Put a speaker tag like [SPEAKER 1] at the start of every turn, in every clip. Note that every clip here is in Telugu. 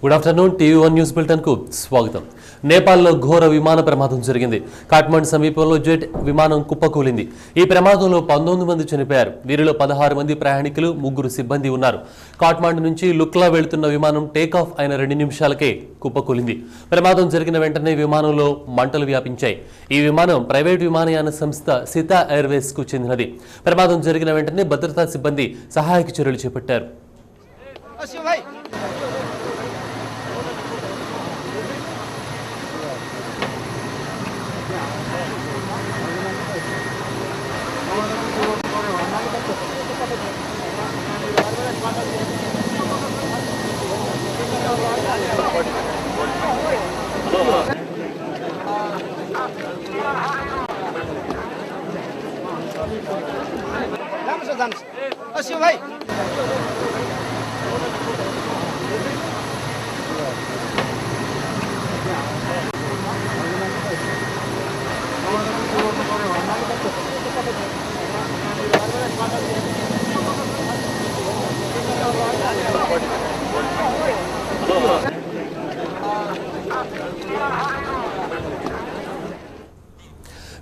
[SPEAKER 1] గుడ్ ఆఫ్టర్నూన్ టీవీ1 న్యూస్ బులెటిన్ కు స్వాగతం. నేపాల్లో ఘోర విమాన ప్రమాదం జరిగింది. కాఠ్మండు సమీపంలో జెట్ విమానం కుప్పకూలింది. ఈ ప్రమాదంలో 19 మంది చనిపోయారు. వీరిలో 16 మంది ప్రయాణికులు, 3 సిబ్బంది ఉన్నారు. కాఠ్మండు నుంచి లుక్లా వెళ్తున్న విమానం టేకాఫ్ అయిన 2 నిమిషాలకే కుప్పకూలింది. ప్రమాదం జరిగిన వెంటనే విమానంలో మంటలు వ్యాపించాయి. ఈ విమానం ప్రైవేట్ విమానయాన సంస్థ సితా ఎయిర్వేస్ కు చెందినది. ప్రమాదం జరిగిన వెంటనే భద్రతా సిబ్బంది సహాయక చర్యలు చేపట్టారు.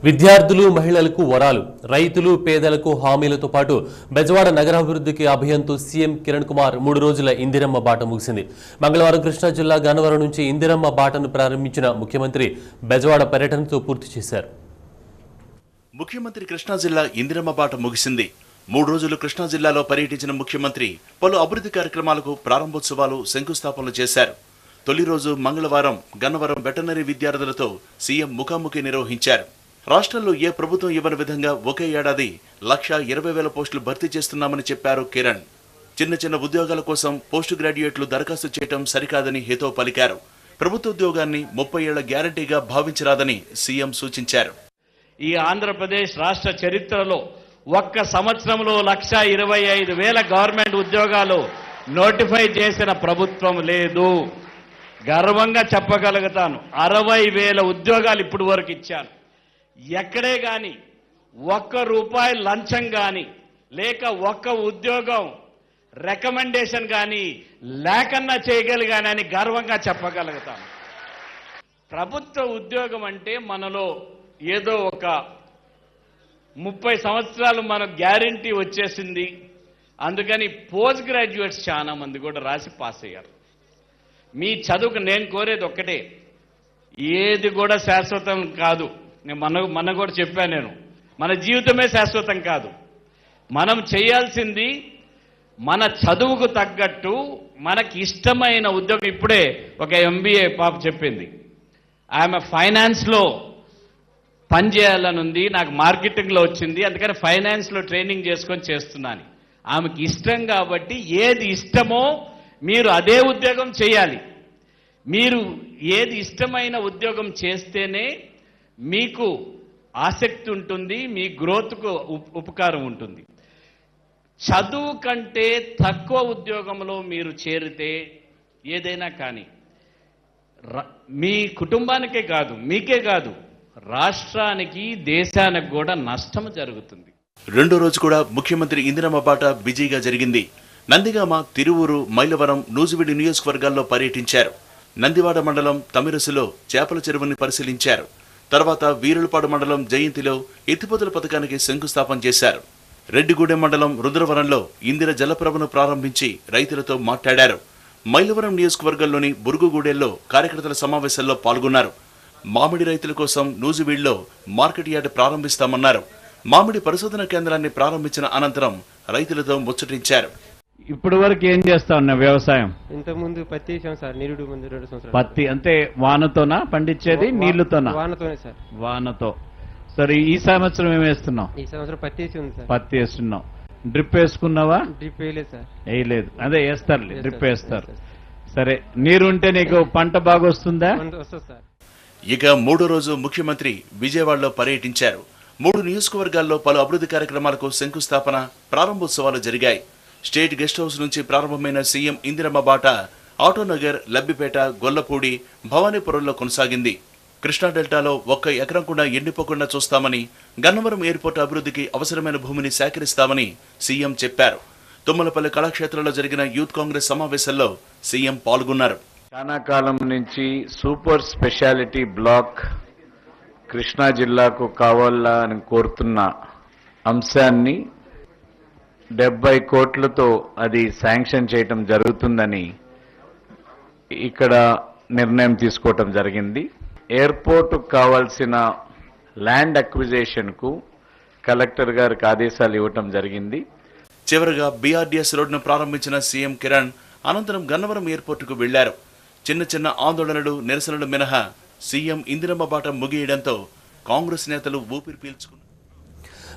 [SPEAKER 1] విద్యార్థులు, మహిళలకు వరాలు, రైతులు, పేదలకు హామీలతో పాటు బెజవాడ నగరాభివృద్ధికి అభియంతో సీఎం కిరణ్ కుమార్ 3 రోజుల ఇందిరమ్మ బాట ముగిసింది. మంగళవారం కృష్ణా జిల్లా గన్నవరం నుంచి ఇందిరమ్మ బాటను ప్రారంభించిన ముఖ్యమంత్రి బెజవాడ పర్యటనతో పూర్తి చేశారు.
[SPEAKER 2] ముఖ్యమంత్రి కృష్ణా జిల్లా ఇందిరమ్మ బాట ముగిసింది. 3 రోజులు కృష్ణా జిల్లాలో పర్యటించిన ముఖ్యమంత్రి పలు అభివృద్ధి కార్యక్రమాలకు ప్రారంభోత్సవాలు, శంకుస్థాపనలు చేశారు. తొలి రోజు మంగళవారం గన్నవరం వెటర్నరీ విద్యార్థులతో సీఎం ముఖాముఖి నిర్వహించారు. రాష్ట్రంలో ఏ ప్రభుత్వం ఇవ్వని విధంగా ఒకే ఏడాది 1,20,000 పోస్టులు భర్తీ చేస్తున్నామని చెప్పారు కిరణ్. చిన్న ఉద్యోగాల కోసం పోస్టు గ్రాడ్యుయేట్లు దరఖాస్తు చేయడం సరికాదని హితవు పలికారు. ప్రభుత్వ ఉద్యోగాన్ని 30 ఏళ్ల గ్యారంటీగా భావించరాదని సీఎం సూచించారు.
[SPEAKER 3] ఈ ఆంధ్రప్రదేశ్ రాష్ట్ర చరిత్రలో ఒక్క సంవత్సరంలో 1,25,000 గవర్నమెంట్ ఉద్యోగాలు నోటిఫై చేసిన ప్రభుత్వం లేదు. గర్వంగా చెప్పగలుగుతాను. 60,000 ఉద్యోగాలు ఇప్పుడు వరకు ఇచ్చాను. ఎక్కడే గాని ₹1 లంచం గాని లేక ఒక్క ఉద్యోగం రికమెండేషన్ గాని లేకన్నా చేయగలిగానని గర్వంగా చెప్పగలుగుతాను. ప్రభుత్వ ఉద్యోగం అంటే మనలో ఏదో ఒక 30 సంవత్సరాలు మనకు గ్యారంటీ వచ్చేసింది. అందుకని పోస్ట్ గ్రాడ్యుయేట్స్ చాలా మంది కూడా రాసి పాస్ అయ్యారు. మీ చదువుకు నేను కోరేది ఒక్కటే, ఏది కూడా శాశ్వతం కాదు. మన కూడా చెప్పాను నేను, మన జీవితమే శాశ్వతం కాదు. మనం చేయాల్సింది మన చదువుకు తగ్గట్టు మనకి ఇష్టమైన ఉద్యోగం. ఇప్పుడే ఒక MBA పాప చెప్పింది, ఆమె ఫైనాన్స్లో పనిచేయాలని ఉంది, నాకు మార్కెటింగ్లో వచ్చింది, అందుకని ఫైనాన్స్లో ట్రైనింగ్ చేసుకొని చేస్తున్నాను. ఆమెకి ఇష్టం కాబట్టి ఏది ఇష్టమో మీరు అదే ఉద్యోగం చేయాలి. మీరు ఏది ఇష్టమైన ఉద్యోగం చేస్తేనే మీకు ఆసక్తి ఉంటుంది, మీ గ్రోత్కు ఉపకారం ఉంటుంది. చదువు కంటే తక్కువ ఉద్యోగంలో మీరు చేరితే ఏదైనా కానీ మీ కుటుంబానికే కాదు, మీకే కాదు, రాష్ట్రానికి, దేశానికి కూడా నష్టం జరుగుతుంది.
[SPEAKER 2] రెండో రోజు కూడా ముఖ్యమంత్రి ఇందిరమ్మ బాట బిజీగా జరిగింది. నందిగామ, తిరువూరు, మైలవరం, నూజివీడు నియోజకవర్గాల్లో పర్యటించారు. నందివాడ మండలం తమిరసులో చేపల చెరువుని పరిశీలించారు. తర్వాత వీరులపాడు మండలం జయంతిలో ఎత్తిపోతల పథకానికి శంకుస్థాపన చేశారు. రెడ్డిగూడెం మండలం రుద్రవరంలో ఇందిర జలప్రభను ప్రారంభించి రైతులతో మాట్లాడారు. మైలవరం నియోజకవర్గంలోని బురుగుగూడెల్లో కార్యకర్తల సమావేశంలో పాల్గొన్నారు. మామిడి రైతుల కోసం నూజివీడులో మార్కెట్ యార్డ్ ప్రారంభిస్తామన్నారు. మామిడి పరిశోధన కేంద్రాన్ని ప్రారంభించిన అనంతరం రైతులతో ముచ్చటించారు.
[SPEAKER 3] ఇప్పటి వరకు ఏం చేస్తా ఉన్నా వ్యవసాయం?
[SPEAKER 4] ఇంతకుముందు పత్తి వేసాం సార్, నిరుడు ముందు 2 సంవత్సరాలు.
[SPEAKER 3] పత్తి అంటే వానతోనా పండించేది, నీళ్లతోనా?
[SPEAKER 4] వానతోనే సార్.
[SPEAKER 3] వానతో. సరే, ఈ సంవత్సరం ఏం వేస్తున్నావు?
[SPEAKER 4] ఈ సంవత్సరం పత్తి వేసి ఉంది సార్.
[SPEAKER 3] పత్తి వేస్తున్నావు. డ్రిప్ వేసుకున్నావా?
[SPEAKER 4] డ్రిప్ వేయలేదు సార్.
[SPEAKER 3] వేయలేదు. అదే వేస్తారు, డ్రిప్ వేస్తారు. సరే, నీరు ఉంటే నీకు పంట బాగా వస్తుందా?
[SPEAKER 4] వస్తుంది సార్.
[SPEAKER 2] ఇక 3వ రోజు ముఖ్యమంత్రి విజయవాడలో పర్యటించారు. 3 నియోజకవర్గాల్లో పలు అభివృద్ధి కార్యక్రమాలకు శంకుస్థాపన, ప్రారంభోత్సవాలు జరిగాయి. స్టేట్ గెస్ట్ హౌస్ నుంచి ప్రారంభమైన సీఎం ఇందిరమ్మ బాట ఆటోనగర్, లబ్బిపేట, గొల్లపూడి, భవానీపురంలో కొనసాగింది. కృష్ణా డెల్టాలో 1 ఎకరం కూడా ఎండిపోకుండా చూస్తామని, గన్నవరం ఎయిర్పోర్ట్ అభివృద్ధికి అవసరమైన భూమిని సేకరిస్తామని సీఎం చెప్పారు. తుమ్మలపల్లి కళాక్షేత్రంలో జరిగిన యూత్ కాంగ్రెస్ సమావేశంలో సీఎం పాల్గొన్నారు.
[SPEAKER 3] చాలా కాలం నుంచి సూపర్ స్పెషాలిటీ బ్లాక్ కృష్ణా జిల్లాకు కావాలని కోరుతున్న అంశాన్ని 70 కోట్లతో అది శాంక్షన్ చేయటం జరుగుతుందని ఇక్కడ నిర్ణయం తీసుకోవటం జరిగింది. ఎయిర్పోర్ట్ కావాల్సిన ల్యాండ్ అక్విజిషన్కు కలెక్టర్ గారికి ఆదేశాలు ఇవ్వటం జరిగింది.
[SPEAKER 2] చివరగా బీఆర్డీఎస్ రోడ్డును ప్రారంభించిన సీఎం కిరణ్ అనంతరం గన్నవరం ఎయిర్పోర్టుకు వెళ్లారు. చిన్న చిన్న ఆందోళనలు, నిరసనలు మినహా సీఎం ఇందిరమ్మ బాట ముగియడంతో కాంగ్రెస్ నేతలు ఊపిరి పీల్చుకున్నారు.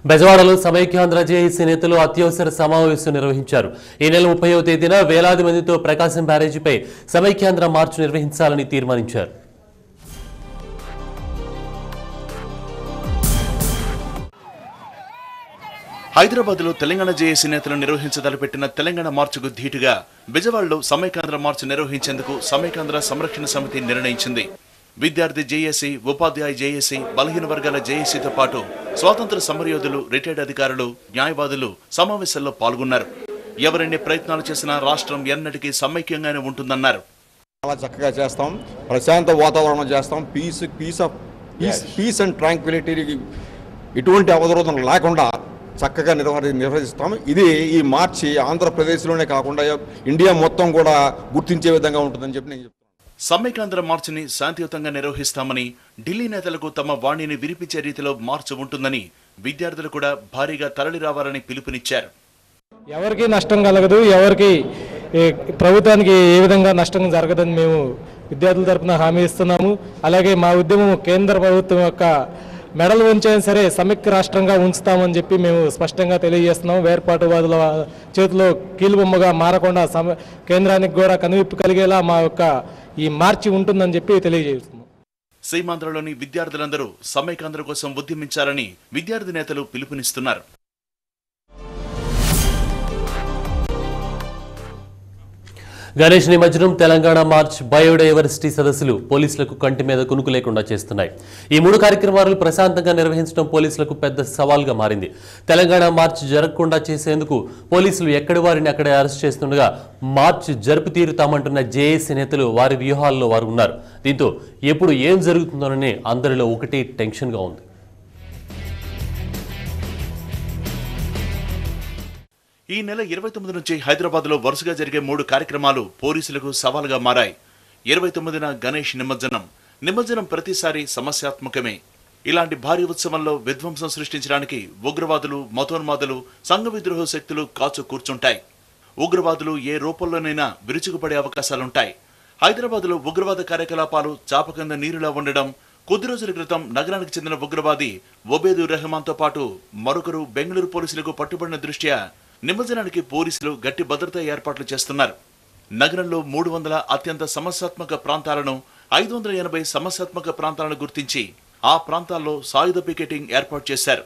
[SPEAKER 1] బెజవాడలో సమైక్యాంధ్ర జేఏసీ నేతలు అత్యవసర సమావేశం నిర్వహించారు. ఈ నెల 30వ తేదీన వేలాది మందితో ప్రకాశం బ్యారేజీపై సమైక్యాంధ్ర మార్చు నిర్వహించాలని తీర్మానించారు.
[SPEAKER 2] హైదరాబాద్లో తెలంగాణ జేఏసీ నేతలు నిర్వహించదలపెట్టిన తెలంగాణ మార్చుకు ధీటుగా బెజవాడలో సమైక్యాంధ్ర మార్చు నిర్వహించేందుకు సమైక్యాంధ్ర సంరక్షణ సమితి నిర్ణయించింది. విద్యార్థి జేఏసీ, ఉపాధ్యాయ జేఏసీ, బలహీన వర్గాల జేఏసీతో పాటు స్వాతంత్ర సమరయోధులు, రిటైర్డ్ అధికారులు, న్యాయవాదులు సమావేశంలో పాల్గొన్నారు. ఎవరెన్ని ప్రయత్నాలు చేసినా రాష్ట్రం ఎన్నటికీ సమైక్యంగానే ఉంటుందన్నారు.
[SPEAKER 5] చాలా చక్కగా చేస్తాం, ప్రశాంత వాతావరణం చేస్తాం, పీస్ అండ్ ట్రాంక్విలిటీకి ఎటువంటి అవరోధం లేకుండా చక్కగా నిర్వహిస్తాం. ఇది ఈ మార్చి ఆంధ్రప్రదేశ్లోనే కాకుండా ఇండియా మొత్తం కూడా గుర్తించే విధంగా ఉంటుందని చెప్పి నేను చెప్తున్నాను.
[SPEAKER 2] సమైక్యాంధ్ర మార్చిని శాంతియుతంగా నిర్వహిస్తామని, ఢిల్లీ నేతలకు తమ వాణిని వినిపించే రీతిలో మార్చు ఉంటుందని, విద్యార్థులు కూడా భారీగా తరలి రావాలని పిలుపునిచ్చారు.
[SPEAKER 6] ఎవరికి నష్టం కలగదు, ఎవరికి ప్రభుత్వానికి ఏ విధంగా నష్టం జరగదని మేము విద్యార్థుల తరపున హామీ ఇస్తున్నాము. అలాగే మా ఉద్యమం కేంద్ర ప్రభుత్వం యొక్క మెడలు ఉంచైనా సరే సమైక్య రాష్ట్రంగా ఉంచుతామని చెప్పి మేము స్పష్టంగా తెలియజేస్తున్నాం. వేర్పాటువాదుల చేతిలో కీలుబొమ్మగా మారకుండా కేంద్రానికి కూడా కనువిప్పు కలిగేలా మా యొక్క ఈ మార్చి ఉంటుందని చెప్పి తెలియజేస్తున్నాం.
[SPEAKER 2] సీమాంధ్రలోని విద్యార్థులందరూ సమైక్యాంధ్ర కోసం ఉద్యమించాలని విద్యార్థి నేతలు పిలుపునిస్తున్నారు.
[SPEAKER 1] గణేష్ నిమజ్జనం, తెలంగాణ మార్చ్, బయోడైవర్సిటీ సదస్సులు పోలీసులకు కంటి మీద కునుకు లేకుండా చేస్తున్నాయి. ఈ 3 కార్యక్రమాలు ప్రశాంతంగా నిర్వహించడం పోలీసులకు పెద్ద సవాల్గా మారింది. తెలంగాణ మార్చ్ జరగకుండా చేసేందుకు పోలీసులు ఎక్కడి వారిని అక్కడే అరెస్ట్ చేస్తుండగా మార్చ్ జరుపు తీరుతామంటున్న జేఏసీ నేతలు వారి వ్యూహాల్లో వారు ఉన్నారు. దీంతో ఎప్పుడు ఏం జరుగుతుందోనని అందరిలో ఒకటే టెన్షన్గా ఉంది.
[SPEAKER 2] ఈ నెల 29 నుంచి హైదరాబాద్లో వరుసగా జరిగే 3 కార్యక్రమాలు పోలీసులకు సవాలుగా మారాయి. 29న గణేష్ నిమజ్జనం ప్రతిసారి సమస్యాత్మకమే. ఇలాంటి భారీ ఉత్సవంలో విధ్వంసం సృష్టించడానికి ఉగ్రవాదులు, మతోన్మాదులు, సంఘ విద్రోహ శక్తులు కాచు కూర్చుంటాయి. ఉగ్రవాదులు ఏ రూపంలోనైనా విరుచుకుపడే అవకాశాలుంటాయి. హైదరాబాద్లో ఉగ్రవాద కార్యకలాపాలు చాపకంద నీరులా ఉండడం, కొద్ది రోజుల క్రితం నగరానికి చెందిన ఉగ్రవాది ఒబేదుర్ రెహమాన్తో పాటు మరొకరు బెంగళూరు పోలీసులకు పట్టుబడిన దృష్ట్యా నిమజ్జనానికి పోలీసులు గట్టి భద్రతా ఏర్పాట్లు చేస్తున్నారు. నగరంలో 300 అత్యంత సమస్యాత్మక ప్రాంతాలను, 580 సమస్యాత్మక ప్రాంతాలను గుర్తించి ఆ ప్రాంతాల్లో సాయుధ పికెటింగ్ ఏర్పాటు చేశారు.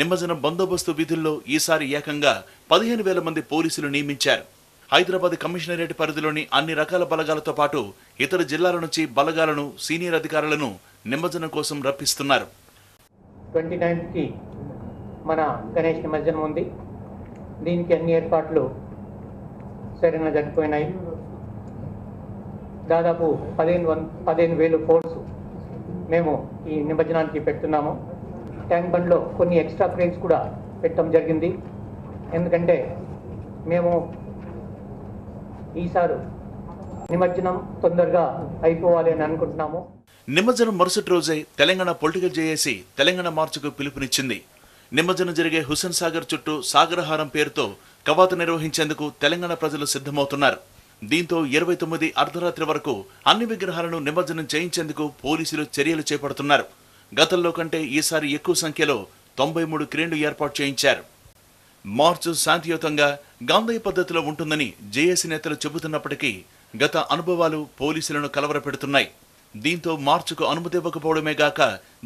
[SPEAKER 2] నిమజ్జనం బందోబస్తు విధుల్లో ఈసారి ఏకంగా 15,000 మంది పోలీసులు నియమించారు. హైదరాబాద్ కమిషనరేట్ పరిధిలోని అన్ని రకాల బలగాలతో పాటు ఇతర జిల్లాల నుంచి బలగాలను, సీనియర్ అధికారులను నిమజ్జనం కోసం రప్పిస్తున్నారు.
[SPEAKER 7] 29కి మన గణేష్ నిమజ్జనం ఉంది. దీనికి అన్ని ఏర్పాట్లు సరైన జరిగిపోయినాయి. దాదాపు 15,000 ఫోర్స్ మేము ఈ నిమజ్జనానికి పెడుతున్నాము. ట్యాంక్ బండ్లో కొన్ని ఎక్స్ట్రా క్రేన్స్ కూడా పెట్టడం జరిగింది. ఎందుకంటే మేము ఈసారి నిమజ్జనం తొందరగా అయిపోవాలి అని అనుకుంటున్నాము.
[SPEAKER 2] నిమజ్జనం మరుసటి రోజే తెలంగాణ పొలిటికల్ జేఏసీ తెలంగాణ మార్చుకు పిలుపునిచ్చింది. నిమజ్జనం జరిగే హుస్సేన్ సాగర్ చుట్టూ సాగరహారం పేరుతో కవాతు నిర్వహించేందుకు తెలంగాణ ప్రజలు సిద్ధమవుతున్నారు. దీంతో 29 అర్ధరాత్రి వరకు అన్ని విగ్రహాలను నిమజ్జనం చేయించేందుకు పోలీసులు చర్యలు చేపడుతున్నారు. గతంలో కంటే ఈసారి ఎక్కువ సంఖ్యలో 93 క్రేన్లు ఏర్పాటు చేయించారు. మార్చు శాంతియుతంగా గాంధీ పద్ధతిలో ఉంటుందని జేఏసీ నేతలు చెబుతున్నప్పటికీ గత అనుభవాలు పోలీసులను కలవరపెడుతున్నాయి. దీంతో మార్చుకు అనుమతి ఇవ్వకపోవడమే గాక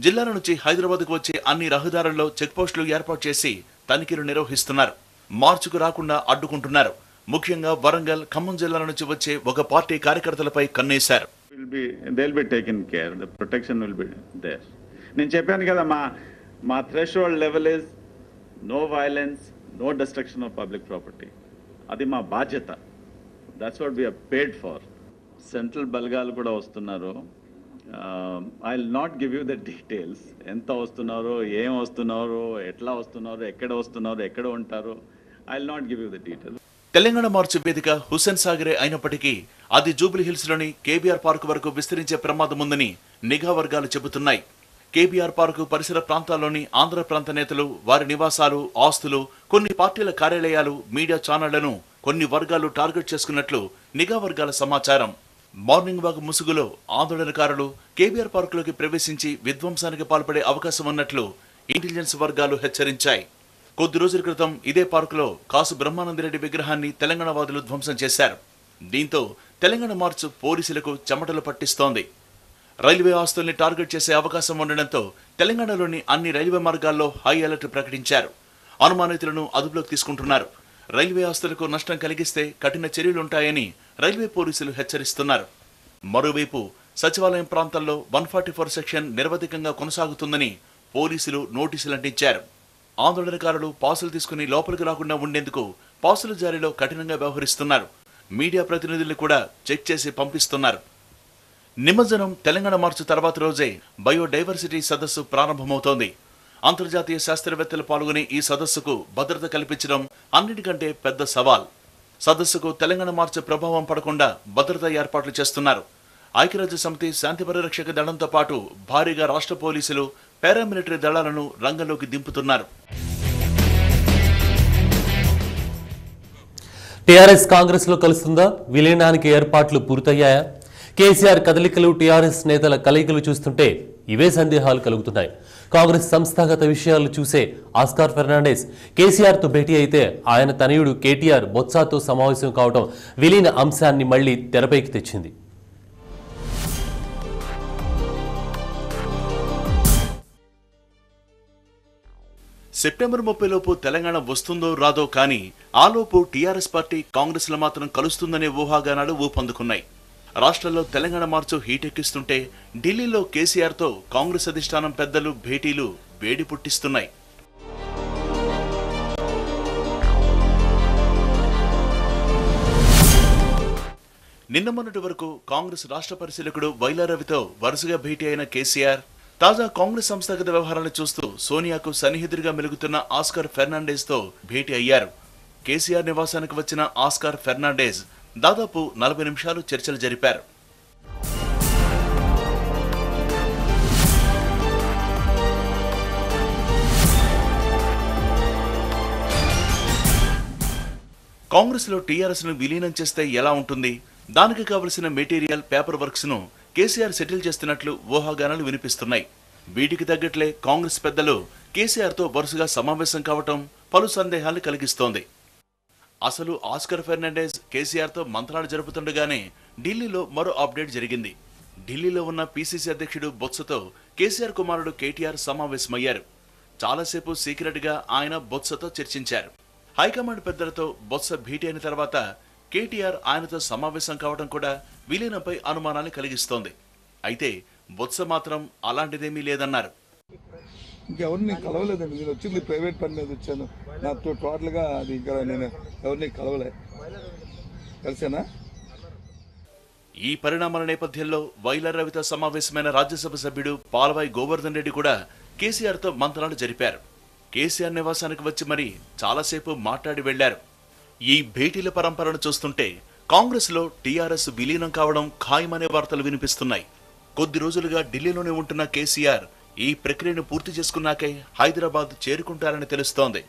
[SPEAKER 2] జిల్లాల నుంచి హైదరాబాద్కు వచ్చే అన్ని రహదారుల్లో చెక్పోస్టులు ఏర్పాటు చేసి తనిఖీలు నిర్వహిస్తున్నారు. మార్చుకు రాకుండా అడ్డుకుంటున్నారు. ముఖ్యంగా వరంగల్, ఖమ్మం జిల్లాల నుంచి వచ్చే ఒక పార్టీ కార్యకర్తలపై కన్నేశారు.
[SPEAKER 8] నేను చెప్పాను కదా, మా threshold level is no violence, no destruction of public property. అది మా బాధ్యత. That's what we are paid for. Central బలగాలు కూడా వస్తున్నారు. I will not give you the details. ఎంత వస్తున్నారో, ఏం వస్తున్నారో, ఎట్లా వస్తున్నారో, ఎక్కడ ఉంటారో, I will not give you the details.
[SPEAKER 2] Telangana march వేదిక హుస్సేన్ సాగరే అయినప్పటికీ అది జూబ్లీ హిల్స్ లోని కేబీఆర్ పార్క్ వరకు విస్తరించే ప్రమాదం ఉందని నిఘా వర్గాలు చెబుతున్నాయి. కేబీఆర్ పార్కు పరిసర ప్రాంతాల్లోని ఆంధ్ర ప్రాంత నేతలు, వారి నివాసాలు, ఆస్తులు, కొన్ని పార్టీల కార్యాలయాలు, మీడియా ఛానళ్లను కొన్ని వర్గాలు టార్గెట్ చేసుకున్నట్లు నిఘా వర్గాల సమాచారం. మార్నింగ్ వాక్ ముసుగులో ఆందోళనకారులు కేబీఆర్ పార్కులోకి ప్రవేశించి విధ్వంసానికి పాల్పడే అవకాశం ఉన్నట్లు ఇంటెలిజెన్స్ వర్గాలు హెచ్చరించాయి. కొద్ది రోజుల క్రితం ఇదే పార్కులో కాసు బ్రహ్మానందరెడ్డి విగ్రహాన్ని తెలంగాణ వాదులు ధ్వంసం చేశారు. దీంతో తెలంగాణ మార్చు పోలీసులకు చెమటలు పట్టిస్తోంది. రైల్వే ఆస్తుల్ని టార్గెట్ చేసే అవకాశం ఉండడంతో తెలంగాణలోని అన్ని రైల్వే మార్గాల్లో హై అలర్ట్ ప్రకటించారు. అనుమానితులను అదుపులోకి తీసుకుంటున్నారు. రైల్వే ఆస్తులకు నష్టం కలిగిస్తే కఠిన చర్యలుంటాయని రైల్వే పోలీసులు హెచ్చరిస్తున్నారు. మరోవైపు సచివాలయం ప్రాంతాల్లో 144 సెక్షన్ నిరవధికంగా కొనసాగుతుందని పోలీసులు నోటీసులు అంటించారు. ఆందోళనకారులు పాసులు తీసుకుని లోపలికి రాకుండా ఉండేందుకు పాసుల జారీలో కఠినంగా వ్యవహరిస్తున్నారు. మీడియా ప్రతినిధులు కూడా చెక్ చేసి పంపిస్తున్నారు. నిమజ్జనం తెలంగాణ మార్చు తర్వాత రోజే బయోడైవర్సిటీ సదస్సు ప్రారంభమవుతోంది. అంతర్జాతీయ శాస్త్రవేత్తలు పాల్గొనే ఈ సదస్సుకు భద్రత కల్పించడం అన్నిటికంటే పెద్ద సవాల్. సదస్సుకు తెలంగాణ మార్చు ప్రభావం పడకుండా భద్రతా ఏర్పాట్లు చేస్తున్నారు. ఐక్యరాజ్య సమితి శాంతి పరిరక్షక దళంతో పాటు భారీగా రాష్ట్ర పోలీసులు, పారామిలిటరీ దళాలను రంగంలోకి దింపుతున్నారు.
[SPEAKER 1] టీఆర్ఎస్ కాంగ్రెస్ లో కలుస్తుందా? విలీనానికి ఏర్పాట్లు పూర్తయ్యాయా? కేసీఆర్ కదలికలు, టీఆర్ఎస్ నేతల కలయికలు చూస్తుంటే ఇవే సందేహాలు కలుగుతున్నాయి. కాంగ్రెస్ సంస్థాగత విషయాలు చూసే ఆస్కార్ ఫెర్నాండెస్ కేసీఆర్తో భేటీ అయితే ఆయన తనయుడు కేటీఆర్ బొత్సాతో సమావేశం కావడం విలీన అంశాన్ని మళ్లీ తెరపైకి తెచ్చింది.
[SPEAKER 2] సెప్టెంబర్ 30 లోపు తెలంగాణ వస్తుందో రాదో కానీ ఆలోపు టీఆర్ఎస్ పార్టీ కాంగ్రెస్ లో మాత్రం కలుస్తుందనే ఊహాగానాలు ఊపందుకున్నాయి. రాష్ట్రంలో తెలంగాణ మార్చు హీటెక్కిస్తుంటే ఢిల్లీలో కేసీఆర్తో కాంగ్రెస్ అధిష్టానం పెద్దలు భేటీలు వేడి పుట్టిస్తున్నాయి. నిన్న మొన్నటి వరకు కాంగ్రెస్ రాష్ట్ర పరిశీలకుడు వైలారవితో వరుసగా భేటీ అయిన కేసీఆర్ తాజా కాంగ్రెస్ సంస్థాగత వ్యవహారాలను చూస్తూ సోనియాకు సన్నిహితుడిగా మెలుగుతున్న ఆస్కార్ ఫెర్నాండెస్ తో భేటీ అయ్యారు. కేసీఆర్ నివాసానికి వచ్చిన ఆస్కార్ ఫెర్నాండెస్ దాదాపు 40 నిమిషాలు చర్చలు జరిపారు. కాంగ్రెస్ లో టీఆర్ఎస్ ను విలీనం చేస్తే ఎలా ఉంటుంది, దానికి కావలసిన మెటీరియల్, పేపర్ వర్క్స్ ను కేసీఆర్ సెటిల్ చేస్తున్నట్లు ఊహాగానాలు వినిపిస్తున్నాయి. వీటికి తగ్గట్లే కాంగ్రెస్ పెద్దలు కేసీఆర్ తో వరుసగా సమావేశం కావటం పలు సందేహాలు కలిగిస్తోంది. అసలు ఆస్కార్ ఫెర్నాండెస్ కేసీఆర్ తో మంత్రాలు జరుపుతుండగానే ఢిల్లీలో మరో అప్డేట్ జరిగింది. ఢిల్లీలో ఉన్న పీసీసీ అధ్యక్షుడు బొత్సతో కేసీఆర్ కుమారుడు కేటీఆర్ సమావేశమయ్యారు. చాలాసేపు సీక్రెట్ గా ఆయన బొత్సతో చర్చించారు. హైకమాండ్ పెద్దలతో బొత్స భేటీ అయిన తర్వాత కేటీఆర్ ఆయనతో సమావేశం కావడం కూడా విలీనంపై అనుమానాలు కలిగిస్తోంది. అయితే బొత్స మాత్రం అలాంటిదేమీ లేదన్నారు.
[SPEAKER 9] ఇంకెవరిని కలవలేదండి, నేను వచ్చింది ప్రైవేట్ పని మీద వచ్చాను. నాతో టోటల్గా అది ఇంకా నేను ఎవరిని కలవలే. కలిసేనా?
[SPEAKER 2] ఈ పరిణామాల నేపథ్యంలో వైలారవితో సమావేశమైన రాజ్యసభ సభ్యుడు పాల్వాయి గోవర్ధన్ రెడ్డి కూడా కేసీఆర్ తో మంత్రాలు జరిపారు. కేసీఆర్ నివాసానికి వచ్చి మరి చాలాసేపు మాట్లాడి వెళ్లారు. ఈ భేటీల పరంపరను చూస్తుంటే కాంగ్రెస్ లో టీఆర్ఎస్ విలీనం కావడం ఖాయమనే వార్తలు వినిపిస్తున్నాయి. కొద్ది రోజులుగా ఢిల్లీలోనే ఉంటున్న కేసీఆర్ ఈ ప్రక్రియను పూర్తి చేసుకున్నాకే హైదరాబాద్ చేరుకుంటారని తెలుస్తోంది.